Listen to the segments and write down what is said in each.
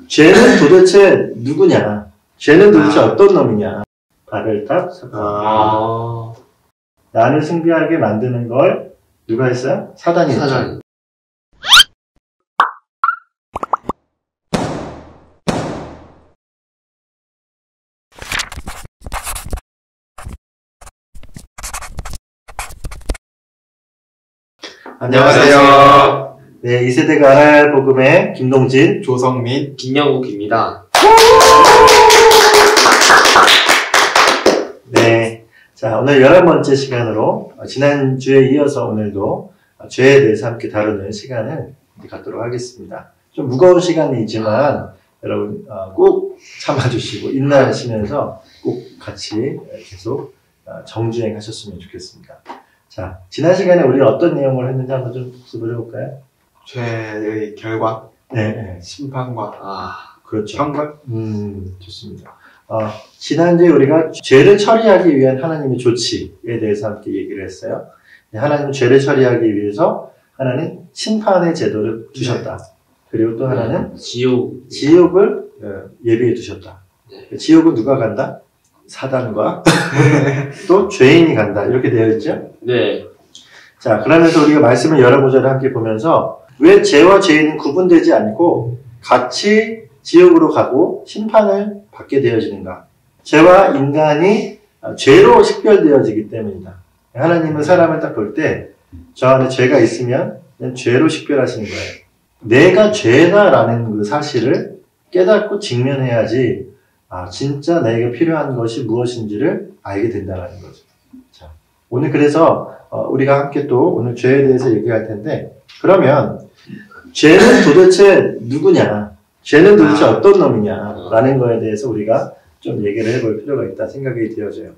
죄는 도대체 누구냐? 죄는 도대체 어떤 놈이냐? 바벨탑 사건. 나를 승리하게 만드는 걸 누가 했어요? 사단이 했죠. 안녕하세요. 네, 2세대가 알아야 할 복음의 김동진, 조성민, 김영욱입니다. 네, 자 오늘 11번째 시간으로 지난주에 이어서 오늘도 죄에 대해서 함께 다루는 시간을 갖도록 하겠습니다. 좀 무거운 시간이지만 여러분 꼭 참아주시고 인내하시면서 꼭 같이 계속 정주행 하셨으면 좋겠습니다. 자, 지난 시간에 우리가 어떤 내용을 했는지 한번 좀 복습을 해볼까요? 죄의 결과, 네. 심판과 그렇죠. 형벌. 좋습니다. 지난주에 우리가 죄를 처리하기 위한 하나님의 조치에 대해서 함께 얘기를 했어요. 하나님은 죄를 처리하기 위해서 하나님 심판의 제도를 두셨다. 그리고 또 하나는 지옥을 예비해 두셨다. 네. 지옥은 누가 간다? 사단과 또 죄인이 간다. 이렇게 되어 있죠? 네. 자, 그러면서 우리가 말씀을 여러 구절을 함께 보면서 왜 죄와 죄인은 구분되지 않고 같이 지옥으로 가고 심판을 받게 되어지는가? 죄와 인간이 죄로 식별되어지기 때문이다. 하나님은 사람을 딱 볼 때 저 안에 죄가 있으면 그냥 죄로 식별하시는 거예요. 내가 죄다라는 그 사실을 깨닫고 직면해야지 진짜 내게 필요한 것이 무엇인지를 알게 된다는 거죠. 자, 오늘 그래서 우리가 함께 또 오늘 죄에 대해서 얘기할 텐데 그러면 죄는 도대체 누구냐? 죄는 도대체 어떤 놈이냐? 라는 거에 대해서 우리가 좀 얘기를 해볼 필요가 있다 생각이 되어져요.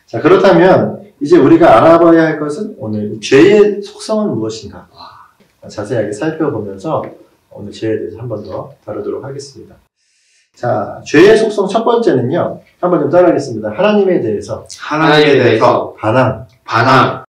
자, 그렇다면 이제 우리가 알아봐야 할 것은 오늘 죄의 속성은 무엇인가? 자세하게 살펴보면서 오늘 죄에 대해서 한 번 더 다루도록 하겠습니다. 자, 죄의 속성 첫 번째는요. 한번 좀 따라하겠습니다. 하나님에 대해서 반항.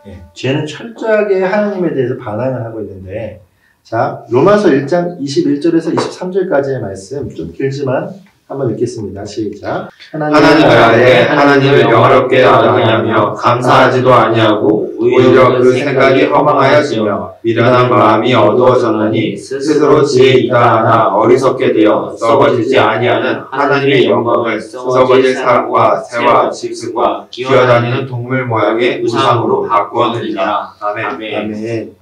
예, 죄는 철저하게 하나님에 대해서 반항을 하고 있는데 자, 로마서 1장 21절에서 23절까지의 말씀 좀 길지만 한번 읽겠습니다. 시작. 하나님 아래 하나님을 영화롭게 아니하며 감사하지도 아니하고 오히려 그 생각이 허망하여지며 미련한 마음이 어두워졌느니 스스로 지혜 이다하나 어리석게 되어 썩어지지 아니하는 하나님의 영광을 썩어질 사람과 새와 짐승과 기어다니는 동물 모양의 우상으로 바꾸었느니라. 아멘.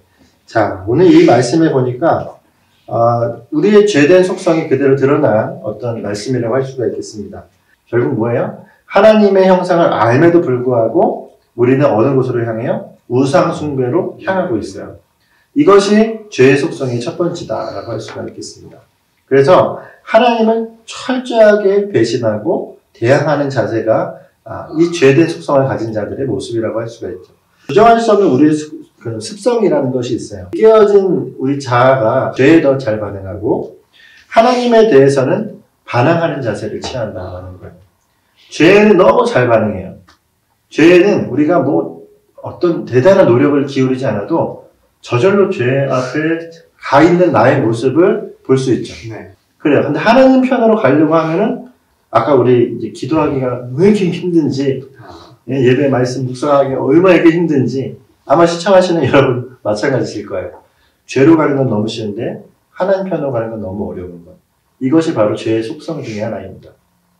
자, 오늘 이 말씀에 보니까 우리의 죄된 속성이 그대로 드러난 어떤 말씀이라고 할 수가 있겠습니다. 결국 뭐예요? 하나님의 형상을 알매도 불구하고 우리는 어느 곳으로 향해요? 우상 숭배로 향하고 있어요. 이것이 죄의 속성의 첫 번째다라고 할 수가 있겠습니다. 그래서 하나님을 철저하게 배신하고 대항하는 자세가 이 죄된 속성을 가진 자들의 모습이라고 할 수가 있죠. 부정할 수 없는 우리의 그 습성이라는 것이 있어요. 깨어진 우리 자아가 죄에 더 잘 반응하고 하나님에 대해서는 반항하는 자세를 취한다는 거예요. 죄에는 너무 잘 반응해요. 죄에는 우리가 뭐 어떤 대단한 노력을 기울이지 않아도 저절로 죄 앞에 가 있는 나의 모습을 볼 수 있죠. 네. 그래요. 근데 하나님 편으로 가려고 하면은 아까 우리 이제 기도하기가 왜 이렇게 힘든지 예배 말씀 묵상하기가 얼마나 이렇게 힘든지 아마 시청하시는 여러분 마찬가지일 거예요. 죄로 가는 건 너무 쉬운데 하나님 편으로 가는 건 너무 어려운 것. 이것이 바로 죄의 속성 중에 하나입니다.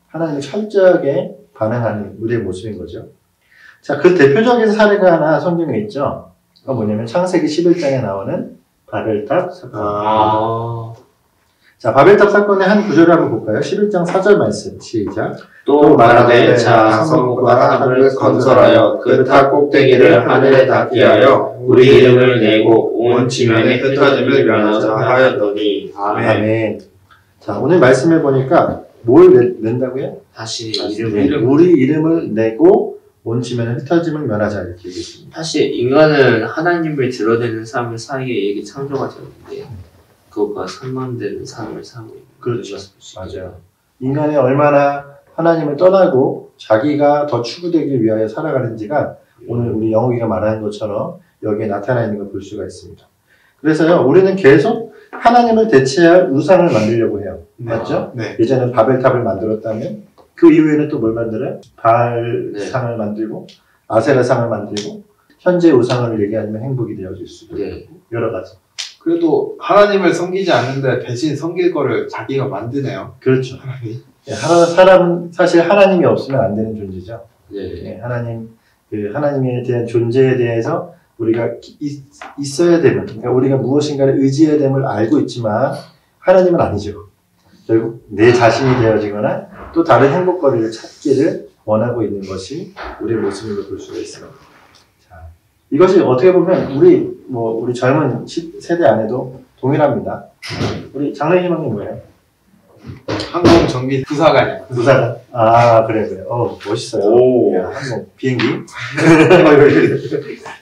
하나님을 철저하게 반항하는 우리의 모습인 거죠. 자, 그 대표적인 사례가 하나 성경에 있죠. 그건 뭐냐면 창세기 11장에 나오는 바벨탑 사건. 자, 바벨탑 사건의 한 구절을 한번 볼까요? 11장 4절 말씀 시작. 또 말하되 자 성읍과 탑을 건설하여 그 탑 꼭대기를 하늘에 닿게 하여 우리 이름을 내고 온 지면에 흩어짐을 면하자 하였더니. 아멘. 자, 오늘 말씀해 보니까 뭘 낸다고요? 다시 우리 이름을 내고 온 지면에 흩어짐을 면하자 이렇게 얘기했습니다. 사실 인간은 하나님을 드러내는 삶을 사이에 이게 창조가 되었는데 그것과 상반되는 삶을 살고 있는 그렇죠. 맞아요. 인간이 얼마나 하나님을 떠나고 자기가 더 추구되기 위하여 살아가는지가 오늘 우리 영욱이가 말하는 것처럼 여기에 나타나 있는 걸 볼 수가 있습니다. 그래서요, 우리는 계속 하나님을 대체할 우상을 만들려고 해요. 네. 맞죠? 네. 예전에 바벨탑을 만들었다면 그 이후에는 또 뭘 만들어요? 바알상을 네. 만들고 아세라상을 만들고 현재 우상을 얘기하면 행복이 되어질 수도 있고 네. 여러 가지. 그래도 하나님을 섬기지 않는데 대신 섬길 거를 자기가 만드네요. 그렇죠. 하나님. 예, 사람은 사실 하나님이 없으면 안 되는 존재죠. 네. 예, 하나님에 대한 존재에 대해서 우리가 있어야 되는, 그러니까 우리가 무엇인가를 의지해야 됨을 알고 있지만 하나님은 아니죠. 결국 내 자신이 되어지거나 또 다른 행복거리를 찾기를 원하고 있는 것이 우리의 모습으로 볼 수가 있습니다. 자, 이것이 어떻게 보면 우리 젊은 세대 안에도 동일합니다. 우리 장래희망이 뭐예요? 항공정비 부사관이요. 부사관. 아, 그래. 멋있어요. 오. 야, 항공, 비행기.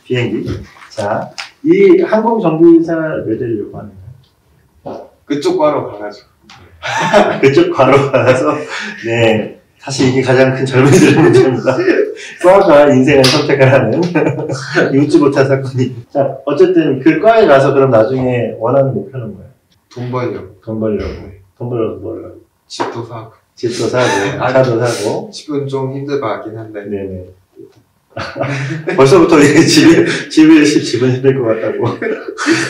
비행기. 자, 이 항공정비사를 왜 되려고 하는 거예요? 그쪽 과로 가가지고. 그쪽 과로 가서, 네. 사실 이게 가장 큰 젊은이들의 문제입니다. 과가 인생을 선택하라는 웃지 못한 사건이. 자, 어쨌든 그 과에 가서 그럼 나중에 원하는 목표는 뭐예요? 돈 벌려. 돈 벌려고. 돈 벌려서 뭘 하고? 집도 사고. 집도 사고, 차도 사고. 집은 좀 힘들 것 같긴 한데. 네네. 벌써부터 집은 힘들 것 같다고.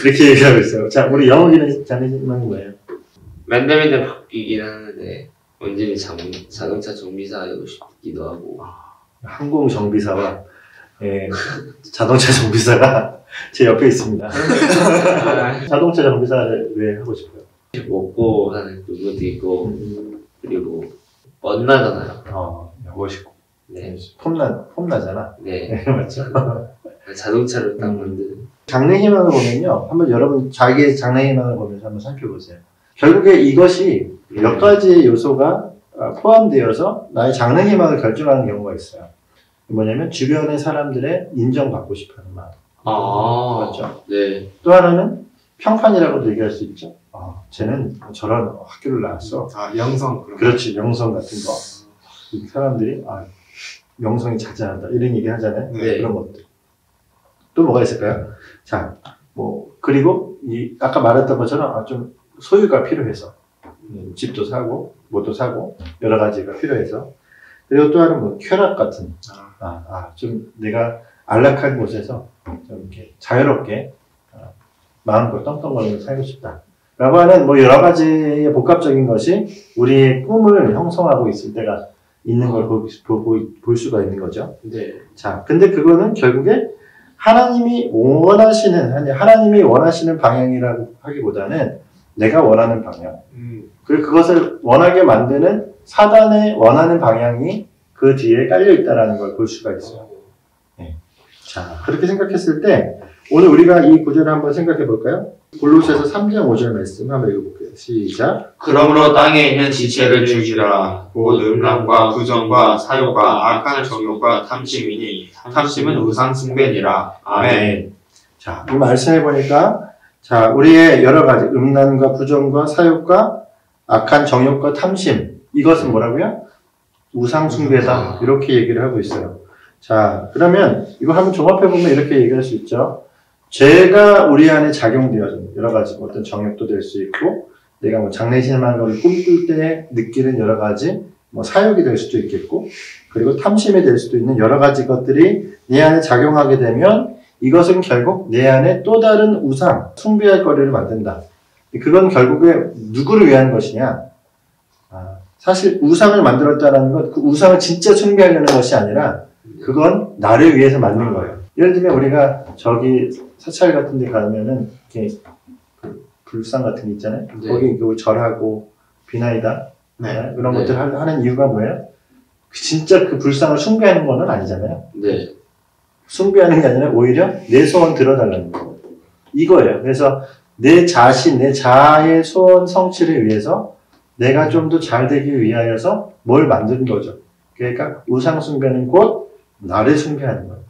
이렇게 얘기하고 있어요. 자, 우리 영어기는 자네님은 뭐예요? 맨날 바뀌긴 하는데 언제는 자동차 정비사 하고 싶기도 하고. 항공 정비사와 자동차 정비사가 제 옆에 있습니다. 자동차 정비사를 왜 하고 싶어요? 먹고 사는 그것도 있고 그리고 멋나잖아요. 멋있고. 네. 폼나잖아. 네. 맞죠? 자동차를 딱 만드는. 장래희망을 보면요. 한번 여러분 자기의 장래희망을 보면서 한번 살펴보세요. 결국에 이것이 몇 가지의 요소가 포함되어서 나의 장래희망을 결정하는 경우가 있어요. 뭐냐면 주변의 사람들의 인정받고 싶어하는 마음. 맞죠? 네. 또 하나는 평판이라고도 얘기할 수 있죠. 쟤는 저런 학교를 나왔어. 명성. 그런 그렇지, 명성 같은 거. 사람들이 명성이 자자하다 이런 얘기 하잖아요. 네. 그런 것들. 또 뭐가 있을까요? 자, 그리고 아까 말했던 것처럼 좀 소유가 필요해서 집도 사고 뭐도 사고 여러 가지가 필요해서. 그리고 또 하나는 쾌락 같은 좀 내가 안락한 곳에서 좀 이렇게 자유롭게 마음껏 떵떵거리면서 살고 싶다 라고 하는 여러 가지의 복합적인 것이 우리의 꿈을 형성하고 있을 때가 있는 걸 볼 수가 있는 거죠. 네. 자, 근데 그거는 결국에 하나님이 원하시는 방향이라고 하기보다는 내가 원하는 방향. 그리고 그것을 원하게 만드는 사단의 원하는 방향이 그 뒤에 깔려 있다는 걸 볼 수가 있어요. 네. 자, 그렇게 생각했을 때 오늘 우리가 이 구절을 한번 생각해 볼까요? 골로새서 3장 5절 말씀 한번 읽어볼게요. 시작. 그러므로 땅에 있는 지체를 죽이라. 곧 음란과 부정과 사욕과 악한 정욕과 탐심이니 탐심은 우상 숭배니라. 아멘. 자, 이 말씀해 보니까 우리의 여러 가지 음란과 부정과 사욕과 악한 정욕과 탐심 이것은 뭐라고요? 우상 숭배다. 이렇게 얘기를 하고 있어요. 자, 그러면 이거 한번 종합해 보면 이렇게 얘기할 수 있죠. 죄가 우리 안에 작용되어서 여러 가지 어떤 정욕도 될 수 있고 내가 장래희망을 꿈꿀 때 느끼는 여러 가지 사욕이 될 수도 있겠고 그리고 탐심이 될 수도 있는 여러 가지 것들이 내 안에 작용하게 되면 이것은 결국 내 안에 또 다른 우상, 숭배할 거리를 만든다. 그건 결국에 누구를 위한 것이냐? 사실 우상을 만들었다는 것, 그 우상을 진짜 숭배하려는 것이 아니라 그건 나를 위해서 만든 거예요. 예를 들면 우리가 저기 사찰 같은 데 가면은 이렇게 불상 같은 게 있잖아요. 네. 거기 절하고 비나이다 그런 것들 하는 이유가 뭐예요? 진짜 그 불상을 숭배하는 건 아니잖아요. 네. 숭배하는 게 아니라 오히려 내 소원 들어달라는 거예요. 이거예요. 그래서 내 자신, 내 자아의 소원 성취를 위해서 내가 좀 더 잘 되기 위하여서 뭘 만든 거죠. 그러니까 우상 숭배는 곧 나를 숭배하는 거예요.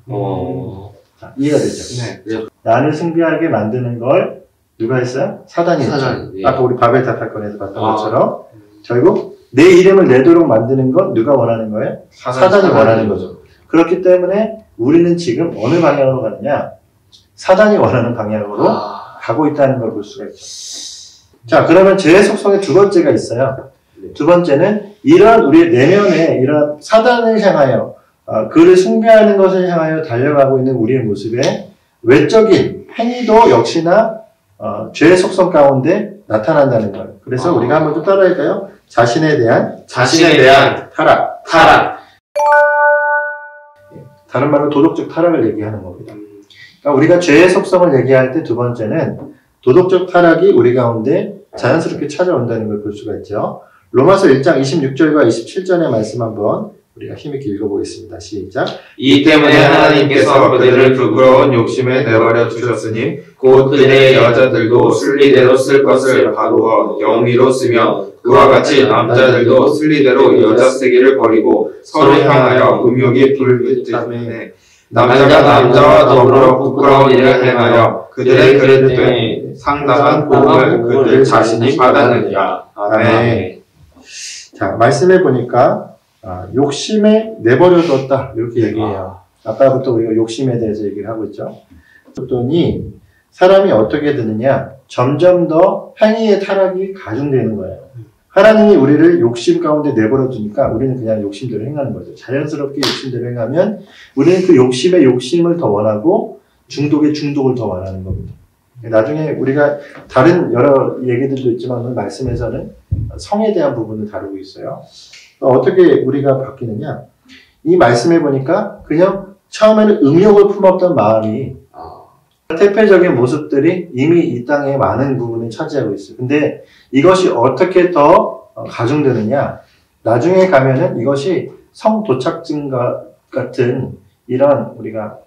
자, 이해가 되죠? 네. 나를 숭배하게 만드는 걸 누가 했어요? 사단이 했죠. 예. 아까 우리 바벨탑 사건에서 봤던 것처럼 결국 내 이름을 내도록 만드는 건 누가 원하는 거예요? 사단이 원하는 거죠. 그렇기 때문에 우리는 지금 어느 방향으로 가느냐? 사단이 원하는 방향으로 가고 있다는 걸 볼 수가 있죠. 자, 그러면 죄의 속성의 두 번째가 있어요. 두 번째는 이런 우리 내면에 이런 사단을 향하여 그를 숭배하는 것을 향하여 달려가고 있는 우리의 모습에 외적인 행위도 역시나 죄의 속성 가운데 나타난다는 거예요. 그래서 우리가 한번 좀 따라할까요? 자신에 대한 타락. 다른 말로 도덕적 타락을 얘기하는 겁니다. 그러니까 우리가 죄의 속성을 얘기할 때 두 번째는 도덕적 타락이 우리 가운데 자연스럽게 찾아온다는 걸 볼 수가 있죠. 로마서 1장 26절과 27절의 말씀 한번 우리가 힘있게 읽어보겠습니다. 시작. 이 때문에 하나님께서 그들을 부끄러운 욕심에 내버려 두셨으니 곧 그들의 여자들도 순리대로 쓸 것을 가두어 영리로 쓰며 그와 같이 남자들도 순리대로 여자 쓰기를 버리고 서로 향하여 음욕이 불붙음에 남자가 남자와 더불어 부끄러운 일을 행하여 그들의 그릇 때문에 상당한 고음을 그들 자신이 받았느니라. 아멘. 자, 말씀해 보니까 욕심에 내버려뒀다 이렇게 얘기해요. 아까부터 우리가 욕심에 대해서 얘기를 하고 있죠. 그랬더니 사람이 어떻게 되느냐, 점점 더 행위의 타락이 가중되는 거예요. 하나님이 우리를 욕심 가운데 내버려 두니까 우리는 그냥 욕심대로 행하는 거죠. 자연스럽게 욕심대로 행하면 우리는 그 욕심의 욕심을 더 원하고 중독의 중독을 더 원하는 겁니다. 나중에 우리가 다른 여러 얘기들도 있지만 오늘 말씀에서는 성에 대한 부분을 다루고 있어요. 어떻게 우리가 바뀌느냐, 이 말씀해 보니까 그냥 처음에는 음욕을 품었던 마음이 태폐적인 모습들이 이미 이 땅에 많은 부분을 차지하고 있어요. 근데 이것이 어떻게 더 가중되느냐, 나중에 가면은 이것이 성도착증과 같은 이런 우리가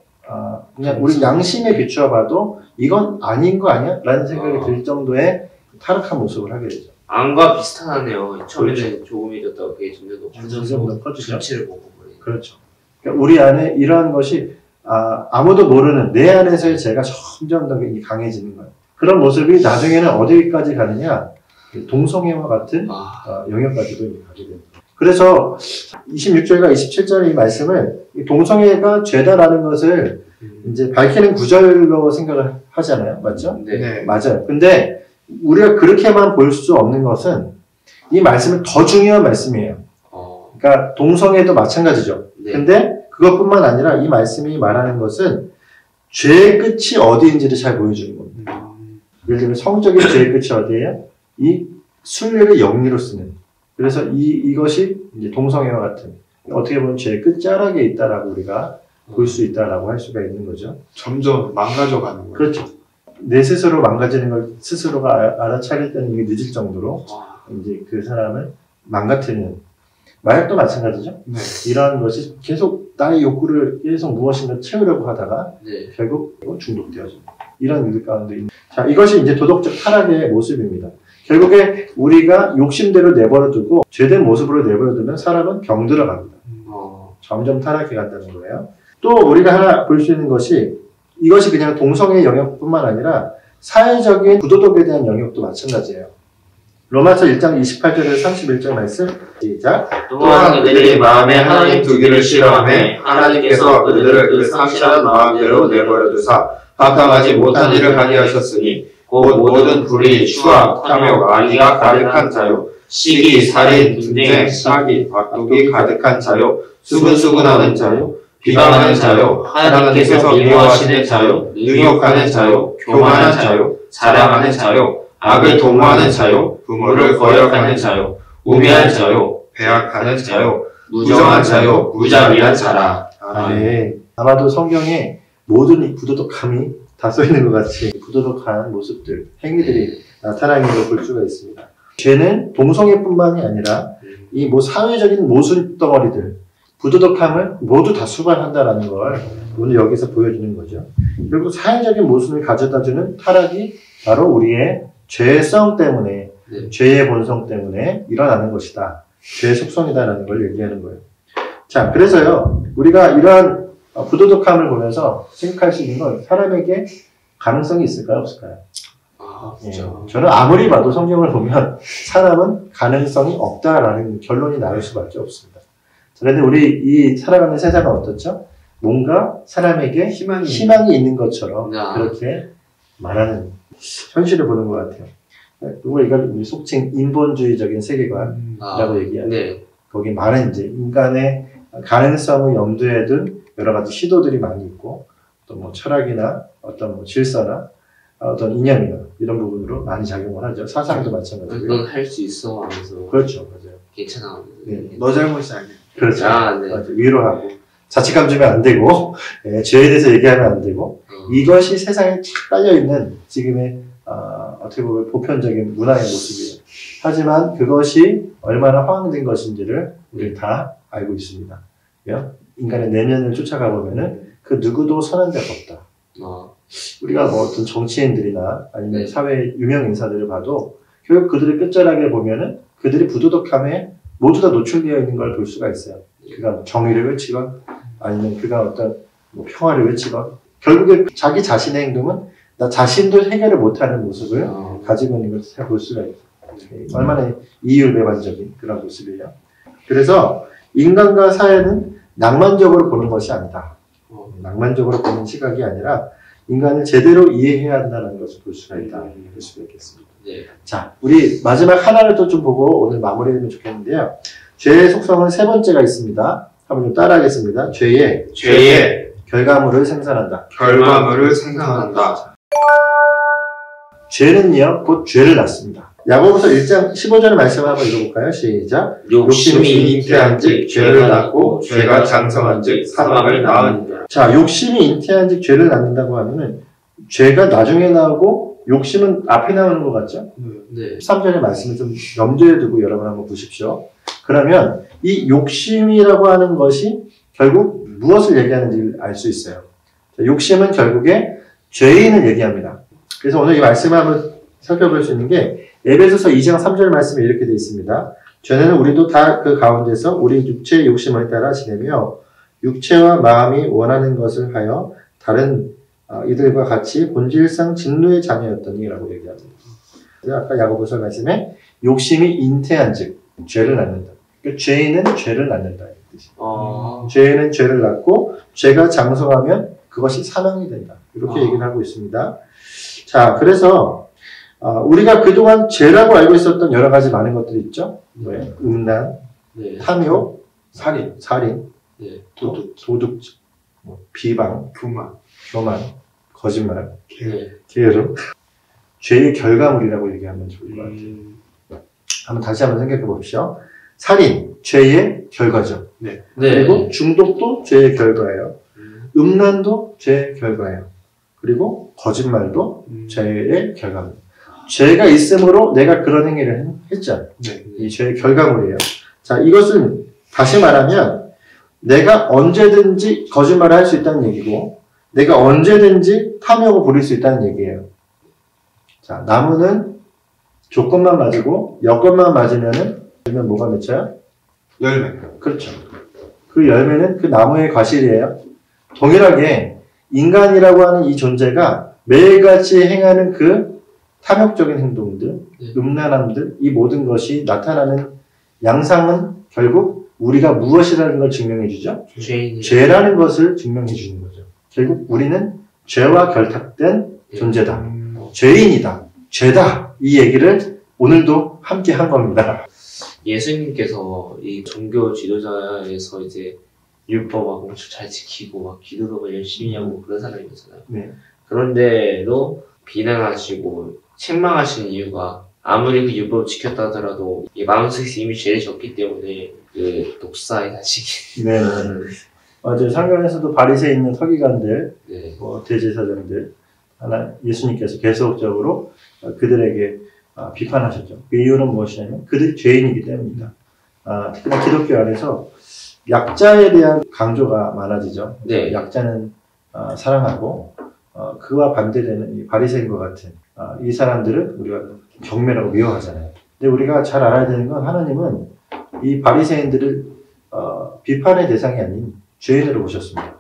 그냥 우리 양심에 비추어 봐도 이건 아닌 거 아니야? 라는 생각이 들 정도의 타락한 모습을 하게 되죠. 암과 비슷하네요. 처음에는 조금이었다가 그게 점점 점점 더 커지죠. 눈치를 보고. 그렇죠. 그러니까 우리 안에 이러한 것이 아무도 모르는 내 안에서의 죄가 점점 더 강해지는 거예요. 그런 모습이 나중에는 어디까지 가느냐, 동성애와 같은 영역까지도 가게 됩니다. 그래서 26절과 27절의 이 말씀을 동성애가 죄다라는 것을 이제 밝히는 구절로 생각을 하잖아요. 맞죠? 네. 맞아요. 근데 우리가 그렇게만 볼 수 없는 것은 이 말씀은 더 중요한 말씀이에요. 그러니까 동성애도 마찬가지죠. 네. 근데 그것뿐만 아니라 이 말씀이 말하는 것은 죄의 끝이 어디인지를 잘 보여주는 겁니다. 예를 들면 성적인 죄의 끝이 어디예요? 이 순리를 영리로 쓰는. 그래서 이것이 이제 동성애와 같은 어떻게 보면 죄의 끝자락에 있다라고 우리가 볼 수 있다라고 할 수가 있는 거죠. 점점 망가져가는 거예요. 그렇죠. 내 스스로 망가지는 걸 스스로가 알아차릴 때는 이게 늦을 정도로 이제 그 사람을 망가뜨리는. 마약도 마찬가지죠. 네. 이러한 것이 계속 나의 욕구를 계속 무엇인가 채우려고 하다가 결국 중독되어집니다. 이런 일 가운데 있는. 자, 이것이 이제 도덕적 타락의 모습입니다. 결국에 우리가 욕심대로 내버려두고 죄된 모습으로 내버려두면 사람은 병들어갑니다. 점점 타락해 간다는 거예요. 또 우리가 하나 볼 수 있는 것이 이것이 그냥 동성애 영역뿐만 아니라 사회적인 부도덕에 대한 영역도 마찬가지예요. 로마서 1장 28절에서 31절 말씀 시작. 또한 그들이 마음에 하나님 두기를 싫어하며 하나님께서 그들을 그 상실한 마음대로 내버려 두사 합당하지 못한 일을 하게 하셨으니 곧 모든 불의, 추악, 탐욕, 악의가 가득한 자요 시기, 살인, 분쟁, 사기, 박독이 가득한 자요 수근수근하는 자요 비방하는 자요 하나님께서 미워하시는 자요 능욕하는 자요 교만한 자요 자랑하는 자요 악을 도모하는 자요 부모를 거역하는 자요 우매한 자요 배악하는 자요 무정한 자요 무자비한 자라. 네. 아마도 성경에 모든 이 부도덕함이 다 써있는 것 같이 부도덕한 모습들, 행위들이 나타나는 걸 볼 수가 있습니다. 죄는 동성애뿐만이 아니라 이 사회적인 모순덩어리들, 부도덕함을 모두 다 수반한다라는 걸 오늘 여기서 보여주는 거죠. 그리고 사회적인 모순을 가져다주는 타락이 바로 우리의 죄성 때문에, 죄의 본성 때문에 일어나는 것이다. 죄의 속성이다라는 걸 얘기하는 거예요. 자, 그래서요, 우리가 이러한 부도덕함을 보면서 생각할 수 있는 건 사람에게 가능성이 있을까요? 없을까요? 그렇죠. 저는 아무리 봐도 성경을 보면 사람은 가능성이 없다라는 결론이 나올 수밖에 없습니다. 그런데 우리 이 살아가는 세상은 어떻죠? 뭔가 사람에게 희망이 있는 것처럼 그렇게 말하는 현실을 보는 것 같아요. 이걸 우리 속칭 인본주의적인 세계관이라고 얘기하죠. 네. 거기 많은 이제 인간의 가능성을 염두에 둔 여러 가지 시도들이 많이 있고, 또 뭐 철학이나 어떤 뭐 질서나 어떤 이념이나 이런 부분으로 많이 작용을 하죠. 사상도 마찬가지고요. 넌 할 수 있어 하면서 그렇죠, 맞아요. 괜찮아. 네. 너 잘못이 아니야. 그렇죠. 아, 네. 맞아요. 위로하고 자책감 주면 안 되고, 죄에 대해서 얘기하면 안 되고, 이것이 세상에 쫙 깔려 있는 지금의 어떻게 보면 보편적인 문화의 모습이에요. 하지만 그것이 얼마나 허황된 것인지를 우리는 다 알고 있습니다. 인간의 내면을 쫓아가 보면은 그 누구도 선한 데가 없다. 우리가 뭐 어떤 정치인들이나 아니면 네. 사회 유명 인사들을 봐도 결국 그들의 끝자락에 보면은 그들이 부도덕함에 모두 다 노출되어 있는 걸 볼 수가 있어요. 그가 정의를 외치건 아니면 그가 어떤 뭐 평화를 외치건 결국에 자기 자신의 행동은 나 자신도 해결을 못하는 모습을 가지고 있는 것을 볼 수가 있어요. 얼마나 이율배반적인 그런 모습이에요. 그래서 인간과 사회는 낭만적으로 보는 것이 아니다. 낭만적으로 보는 시각이 아니라 인간을 제대로 이해해야 한다는 것을 볼 수가 있다. 볼 수가 있겠습니다. 네. 자, 우리 마지막 하나를 또 좀 보고 오늘 마무리하면 좋겠는데요. 죄의 속성은 세 번째가 있습니다. 한번 좀 따라하겠습니다. 죄의 결과물을 생산한다. 결과물을 생산한다. 죄는요, 곧 죄를 낳습니다. 야고보서 1장 15절 말씀 한번 읽어볼까요? 시작. 욕심이 잉태한즉 죄를 낳고 죄가 장성한즉 사망을 낳으니라. 자, 욕심이 잉태한즉 죄를 낳는다고 하면은 죄가 나중에 나오고 욕심은 앞에 나오는 것 같죠? 네. 13절의 말씀을 좀 염두에 두고 여러분 한번 보십시오. 그러면 이 욕심이라고 하는 것이 결국 무엇을 얘기하는지 알 수 있어요. 자, 욕심은 결국에 죄인을 얘기합니다. 그래서 오늘 이 말씀을 한번 살펴볼 수 있는 게 에베소서 2장 3절 말씀에 이렇게 되어 있습니다. 전에는 우리도 다 그 가운데서 우리 육체의 욕심을 따라 지내며 육체와 마음이 원하는 것을 하여 다른 이들과 같이 본질상 진노의 자녀였더니 라고 얘기합니다. 아까 야고보서 말씀에 욕심이 잉태한즉 죄를 낳는다. 그러니까 죄인은 죄를 낳는다. 죄는 죄를 낳고 죄가 장성하면 그것이 사망이 된다. 이렇게 얘기를 하고 있습니다. 자, 그래서 우리가 그동안 죄라고 알고 있었던 여러 가지 많은 것들이 있죠. 음란, 네. 탐욕, 살인, 네. 도둑, 비방, 교만, 거짓말, 네. 게으름. 죄의 결과물이라고 얘기하면 좋을 것 같아요. 한번 다시 한번 생각해 봅시오. 살인, 죄의 결과죠. 네. 그리고 중독도 죄의 결과예요. 음란도 죄의 결과예요. 그리고 거짓말도 죄의 결과입니다. 죄가 있으므로 내가 그런 행위를 했죠. 이 죄의 결과물이에요. 자, 이것은 다시 말하면 내가 언제든지 거짓말을 할 수 있다는 얘기고 내가 언제든지 탐욕을 부릴 수 있다는 얘기예요. 자, 나무는 조건만 맞고 여건만 맞으면 뭐가 맺혀요? 열매. 그렇죠. 그 열매는 그 나무의 과실이에요. 동일하게 인간이라고 하는 이 존재가 매일같이 행하는 그 탐욕적인 행동들, 음란함들, 이 모든 것이 나타나는 양상은 결국 우리가 무엇이라는 걸 증명해 주죠? 죄라는 것을 증명해 주는 거죠. 결국 우리는 죄와 결탁된 존재다. 죄인이다. 죄다. 이 얘기를 오늘도 함께 한 겁니다. 예수님께서 이 종교 지도자에서 이제 율법하고 엄청 잘 지키고 막 기도도 열심히 하고 그런 사람이었잖아요. 네. 그런데도 비난하시고 책망하시는 이유가 아무리 그 율법을 지켰다 하더라도 이 마음속에서 이미 죄를 졌기 때문에 그 독사의 자식이 네. 맞아요. 상관에서도 바리새에 있는 서기관들, 네. 대제사장들 하나 예수님께서 계속적으로 그들에게 비판하셨죠. 그 이유는 무엇이냐면 그들이 죄인이기 때문입니다. 특히나 기독교 안에서 약자에 대한 강조가 많아지죠. 네. 약자는 사랑하고 그와 반대되는 이 바리새인과 같은 이 사람들은 우리가 경멸하고 미워하잖아요. 근데 우리가 잘 알아야 되는 건 하나님은 이 바리새인들을 비판의 대상이 아닌 죄인으로 보셨습니다.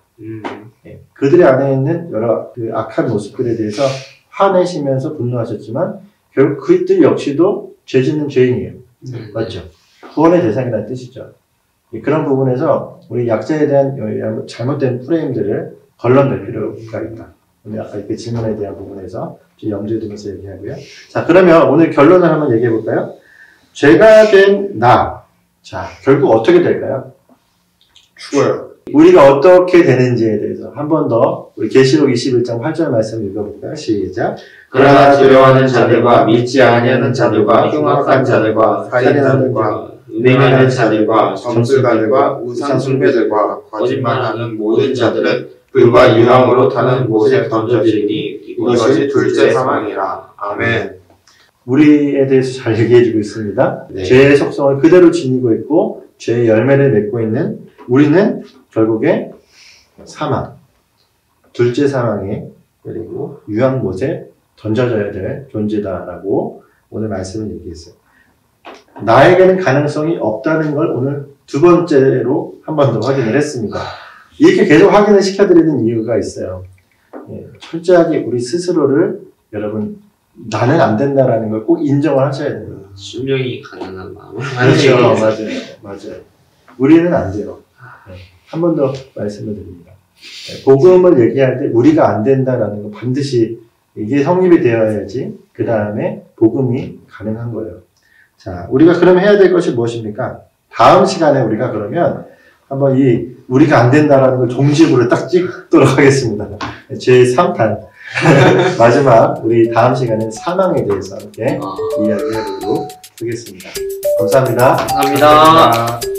예, 그들의 안에 있는 여러 그 악한 모습들에 대해서 화내시면서 분노하셨지만 결국 그들 역시도 죄 짓는 죄인이에요. 맞죠? 구원의 대상이라는 뜻이죠. 예, 그런 부분에서 우리 약자에 대한 잘못된 프레임들을 걸러낼 필요가 있다. 오늘 아까 그 질문에 대한 부분에서 좀 염두에 두면서 얘기하고요. 자, 그러면 오늘 결론을 한번 얘기해 볼까요? 죄가 된 나. 자, 결국 어떻게 될까요? 죽어요. 우리가 어떻게 되는지에 대해서 한 번 더 우리 계시록 21장 8절 말씀 읽어볼까요? 시작. 그러나 두려워하는 자들과 믿지 아니하는 자들과 흉악한 자들과 살인자들과 음행하는 자들과 점술가들과 우상 숭배들과 거짓말하는 모든 자들은 불과 유황으로 타는 못에 던져지니 이것이 둘째 사망이라. 아멘. 우리에 대해서 잘 얘기해주고 있습니다. 네. 죄의 속성을 그대로 지니고 있고 죄의 열매를 맺고 있는 우리는 결국에 사망, 둘째 사망에 그리고 유황못에 던져져야 될 존재다라고 오늘 말씀을 얘기했어요. 나에게는 가능성이 없다는 걸 오늘 두 번째로 한 번 더 확인을 했습니다. 이렇게 계속 확인을 시켜드리는 이유가 있어요. 예, 철저하게 우리 스스로를 여러분 나는 안 된다라는 걸 꼭 인정을 하셔야 됩니다. 순종이 가능한 마음을 그렇죠. 맞아요. 우리는 안 돼요. 한 번 더 말씀을 드립니다. 복음을 얘기할 때 우리가 안 된다라는 거 반드시 이게 성립이 되어야지 그 다음에 복음이 가능한 거예요. 자, 우리가 그럼 해야 될 것이 무엇입니까? 다음 시간에 우리가 그러면 한번 이 우리가 안 된다라는 걸 종집으로 딱 찍도록 하겠습니다. 제 3탄 마지막 우리 다음 시간엔 사망에 대해서 함께 이야기해보도록 하겠습니다. 감사합니다. 감사합니다.